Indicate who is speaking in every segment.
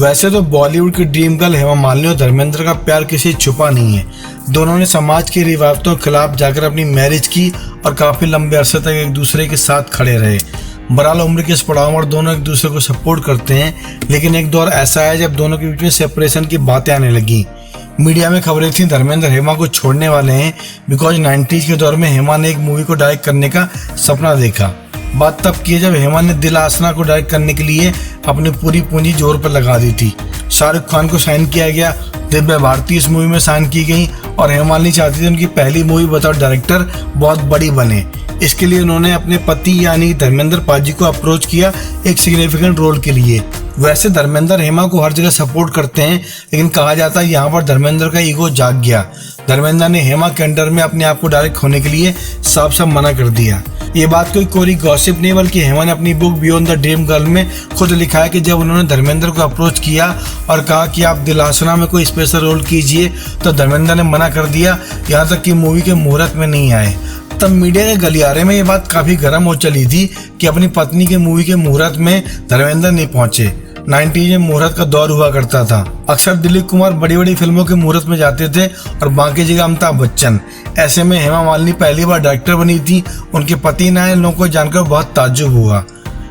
Speaker 1: वैसे तो बॉलीवुड की ड्रीम गर्ल हेमा मालिनी और धर्मेंद्र का प्यार किसी छुपा नहीं है। दोनों ने समाज की रिवायतों के खिलाफ जाकर अपनी मैरिज की और काफी लंबे अरसे तक एक दूसरे के साथ खड़े रहे। बहरहाल उम्र के इस पड़ाव पर दोनों एक दूसरे को सपोर्ट करते हैं, लेकिन एक दौर ऐसा है जब दोनों के बीच में सेपरेशन की बातें आने लगी। मीडिया में खबरें थी धर्मेंद्र हेमा को छोड़ने वाले हैं बिकॉज 90s के दौर में हेमा ने एक मूवी को डायरेक्ट करने का सपना देखा। बात तब की जब हेमा ने दिल आसना को डायरेक्ट करने के लिए अपनी पूरी पूंजी जोर पर लगा दी थी। शाहरुख खान को साइन किया गया, दिव्या भारती इस मूवी में साइन की गई और हेमा मालिनी चाहती थी उनकी पहली मूवी बतौर डायरेक्टर बहुत बड़ी बने। इसके लिए उन्होंने अपने पति यानी धर्मेंद्र पाजी को अप्रोच किया एक सिग्निफिकेंट रोल के लिए। वैसे धर्मेंद्र हेमा को हर जगह सपोर्ट करते हैं, लेकिन कहा जाता है यहाँ पर धर्मेंद्र का ईगो जाग गया। धर्मेंद्र ने हेमा के अंडर में अपने आप को डायरेक्ट होने के लिए साफ साफ मना कर दिया। ये बात कोई कोरी गॉसिप नहीं, बल्कि हेमा ने अपनी book beyond the dream girl में खुद लिखा है कि जब उन्होंने धर्मेंद्र को अप्रोच किया और कहा कि आप दिलासना में कोई स्पेशल रोल कीजिए, तो धर्मेंद्र ने मना कर दिया, यहाँ तक कि मूवी के मुहूर्त में नहीं आए। तब मीडिया के गलियारे में ये बात काफी गर्म हो चली थी कि अपनी पत्नी के मूवी के मुहूर्त में धर्मेंद्र नहीं पहुंचे। 90s में मुहूर्त का दौर हुआ करता था। अक्सर दिलीप कुमार बड़ी बड़ी फिल्मों के मुहूर्त में जाते थे और बाकी जगह अमिताभ बच्चन। ऐसे में हेमा मालिनी पहली बार डायरेक्टर बनी थी, उनके पति न आए, लोगों को जानकर बहुत ताज्जुब हुआ।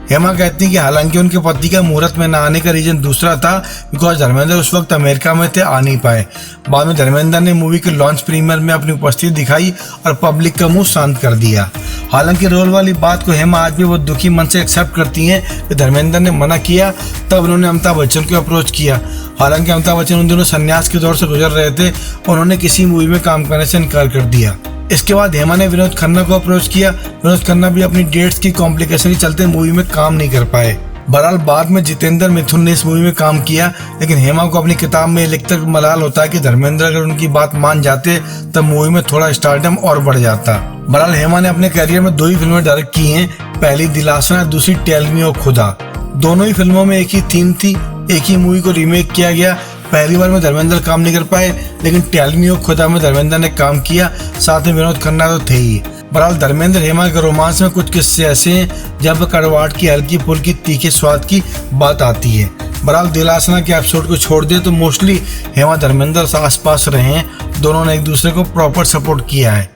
Speaker 1: हेमा कहती कि हालांकि उनके पति का मुहूर्त में न आने का रीजन दूसरा था, बिकॉज धर्मेंद्र उस वक्त अमेरिका में थे, आ नहीं पाए। बाद में धर्मेंद्र ने मूवी के लॉन्च प्रीमियर में अपनी उपस्थिति दिखाई और पब्लिक का मुंह शांत कर दिया। हालांकि रोल वाली बात को हेमा आज भी वो दुखी मन से एक्सेप्ट करती हैं कि धर्मेंद्र ने मना किया, तब उन्होंने अमिताभ बच्चन को अप्रोच किया। हालांकि अमिताभ बच्चन उन दिनों संन्यास के दौर से गुजर रहे थे, उन्होंने किसी मूवी में काम करने से इनकार कर दिया। इसके बाद हेमा ने विनोद खन्ना को अप्रोच किया। विनोद खन्ना भी अपनी डेट्स की कॉम्प्लिकेशन के चलते मूवी में काम नहीं कर पाए। बहरहाल बाद में जितेंद्र मिथुन ने इस मूवी में काम किया, लेकिन हेमा को अपनी किताब में लिखते मलाल होता है कि धर्मेंद्र अगर उनकी बात मान जाते तब मूवी में थोड़ा स्टारडम और बढ़ जाता। बहरहाल हेमा ने अपने करियर में 2 ही फिल्में डायरेक्ट की हैं, पहली दिलासना, दूसरी टेल मी ओ खुदा। दोनों ही फिल्मों में एक ही थीम थी, एक ही मूवी को रीमेक किया गया। पहली बार में धर्मेंद्र काम नहीं कर पाए, लेकिन टेल मी ओ खुदा में धर्मेंद्र ने काम किया, साथ में विनोद खन्ना तो थे ही। बहरहाल धर्मेंद्र हेमा के रोमांस में कुछ किस्से ऐसे हैं जब कड़वाहट की हल्की फुल्की तीखे स्वाद की बात आती है। बहरहाल दिलासना के एपिसोड को छोड़ दे तो मोस्टली हेमा धर्मेंद्र आस पास रहे हैं, दोनों ने एक दूसरे को प्रॉपर सपोर्ट किया है।